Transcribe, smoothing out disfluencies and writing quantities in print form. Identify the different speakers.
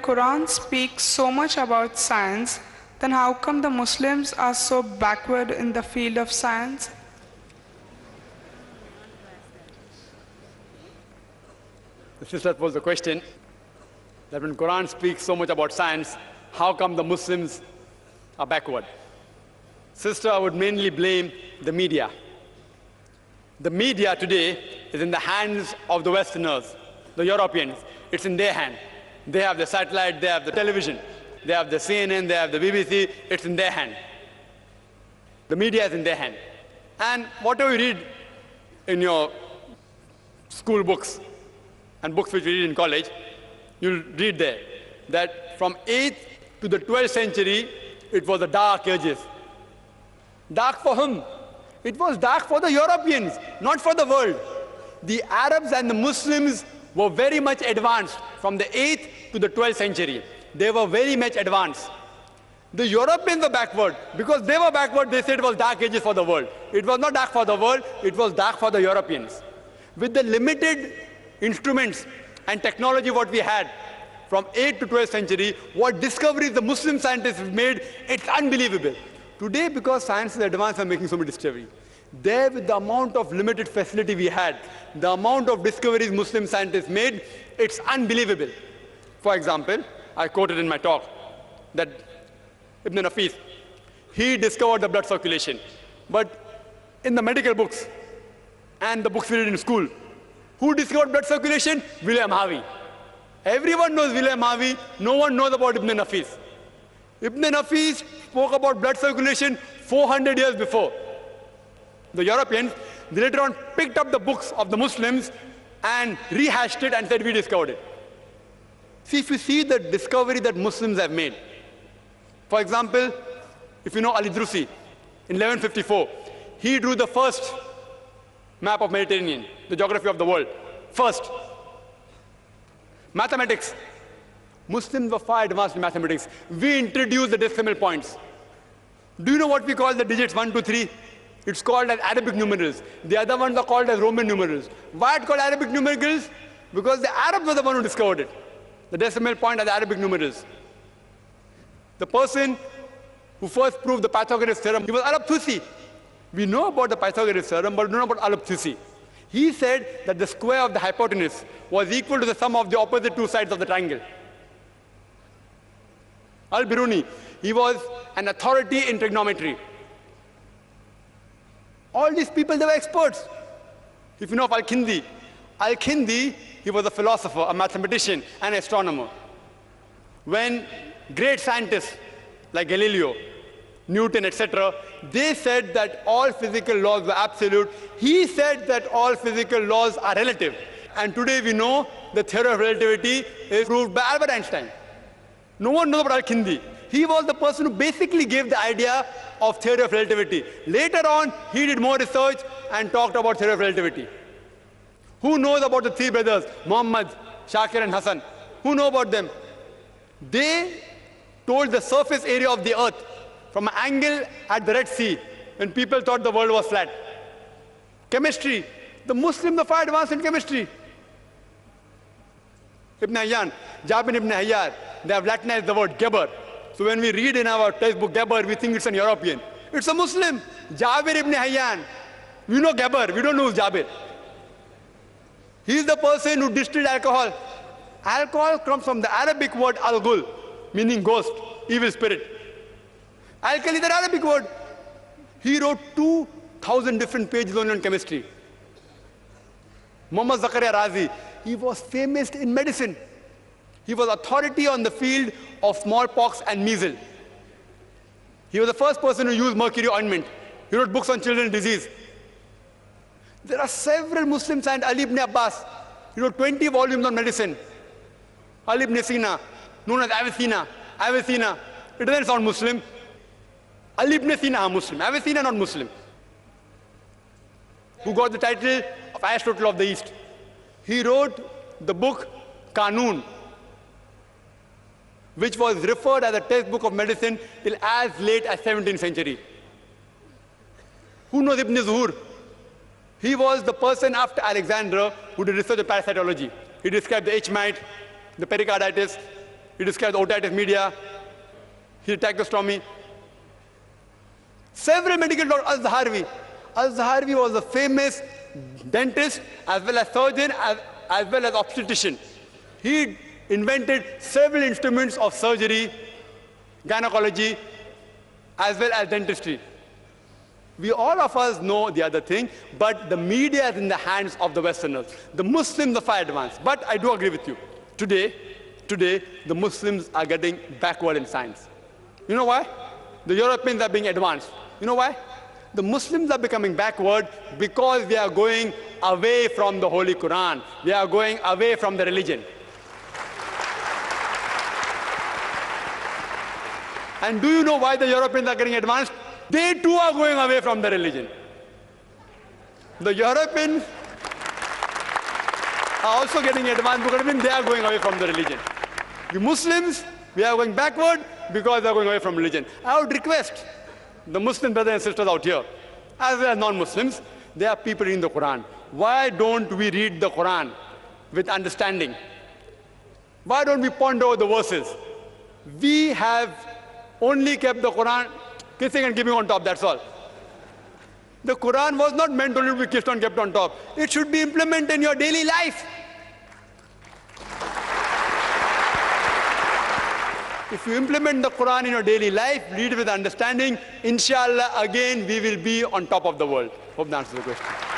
Speaker 1: Quran speaks so much about science, then how come the Muslims are so backward in the field of science?
Speaker 2: The sister posed the question that when Quran speaks so much about science, how come the Muslims are backward? Sister, I would mainly blame the media. The media today is in the hands of the Westerners, the Europeans. It's in their hand. They have the satellite, they have the television, they have the CNN, they have the BBC. It's in their hand. The media is in their hand. And whatever you read in your school books and books which you read in college, you'll read there that from 8th to the 12th century, it was the dark ages. Dark for whom? It was dark for the Europeans, not for the world. The Arabs and the Muslims were very much advanced from the 8th to the 12th century. They were very much advanced. The Europeans were backward. Because they were backward, they said it was dark ages for the world. It was not dark for the world, it was dark for the Europeans. With the limited instruments and technology what we had from 8th to 12th century, what discoveries the Muslim scientists made, it's unbelievable. Today, because science is advanced and making so many discoveries, there with the amount of limited facility we had, the amount of discoveries Muslim scientists made, it's unbelievable. For example, I quoted in my talk that Ibn Nafis, he discovered the blood circulation. But in the medical books and the books we read in school, who discovered blood circulation? William Harvey. Everyone knows William Harvey, no one knows about Ibn Nafis. Ibn Nafis spoke about blood circulation 400 years before. The Europeans, they later on picked up the books of the Muslims and rehashed it and said, we discovered it. See, if you see the discovery that Muslims have made. For example, if you know Al-Idrusi, in 1154, he drew the first map of Mediterranean, the geography of the world. First. Mathematics. Muslims were far advanced in mathematics. We introduced the decimal points. Do you know what we call the digits 1, 2, 3? It's called as Arabic numerals. The other ones are called as Roman numerals. Why it's called Arabic numerals? Because the Arabs were the one who discovered it. The decimal point are the Arabic numerals. The person who first proved the Pythagoras theorem, he was Al-Tusi. We know about the Pythagoras theorem, but we don't know about Al-Tusi. He said that the square of the hypotenuse was equal to the sum of the opposite two sides of the triangle. Al-Biruni, he was an authority in trigonometry. All these people, they were experts. If you know of Al-Kindi, Al-Kindi, he was a philosopher, a mathematician, and astronomer. When great scientists like Galileo, Newton, etc., they said that all physical laws were absolute. He said that all physical laws are relative. And today we know the theory of relativity is proved by Albert Einstein. No one knows about Al-Kindi. He was the person who basically gave the idea of theory of relativity. Later on, he did more research and talked about theory of relativity. Who knows about the three brothers, Muhammad, Shakir, and Hassan? Who know about them? They told the surface area of the earth from an angle at the Red Sea when people thought the world was flat. Chemistry. The Muslims are far advanced in chemistry. Ibn Hayyan, Jabir ibn Hayyar, they have Latinized the word Geber. So when we read in our textbook Geber, we think it's an European. It's a Muslim. Jabir ibn Hayyan. We know Geber, we don't know who's Jabir. He's the person who distilled alcohol. Alcohol comes from the Arabic word al-ghul, meaning ghost, evil spirit. Alkali is an Arabic word. He wrote 2,000 different pages only on chemistry. Muhammad Zakir Naik, he was famous in medicine. He was authority on the field of smallpox and measles. He was the first person who used mercury ointment. He wrote books on children's disease. There are several Muslim scientists. Ali ibn Abbas, he wrote 20 volumes on medicine. Ali ibn Sina, known as Avicenna. Avicenna, it doesn't sound Muslim. Ali ibn Sina, Muslim. Avicenna, not Muslim. Who got the title of Aristotle of the East. He wrote the book Qanun, which was referred as a textbook of medicine till as late as 17th century. Who knows Ibn Zuhur? He was the person after Alexander who did research on parasitology. He described the H. mite, the pericarditis, He described otitis media. He attacked gastronomy. Several medical doctors, Al-Zaharwi. Al-Zaharwi was a famous dentist as well as surgeon as well as obstetrician. He invented several instruments of surgery, gynecology, as well as dentistry. All of us know the other thing, but the media is in the hands of the Westerners. The Muslims are far advanced. But I do agree with you. Today, the Muslims are getting backward in science. You know why? The Europeans are being advanced. You know why? The Muslims are becoming backward because they are going away from the Holy Qur'an. They are going away from the religion. And do you know why the Europeans are getting advanced? They too are going away from the religion. The Europeans are also getting advanced because they are going away from the religion. The Muslims, we are going backward because they are going away from religion. I would request the Muslim brothers and sisters out here, as well as non-Muslims, they are people in the Quran. Why don't we read the Quran with understanding? Why don't we ponder over the verses? We have only kept the Quran kissing and giving on top, that's all. The Quran was not meant only to be kissed and kept on top. It should be implemented in your daily life. If you implement the Quran in your daily life, read it with understanding, inshallah, again, we will be on top of the world. Hope that answers the question.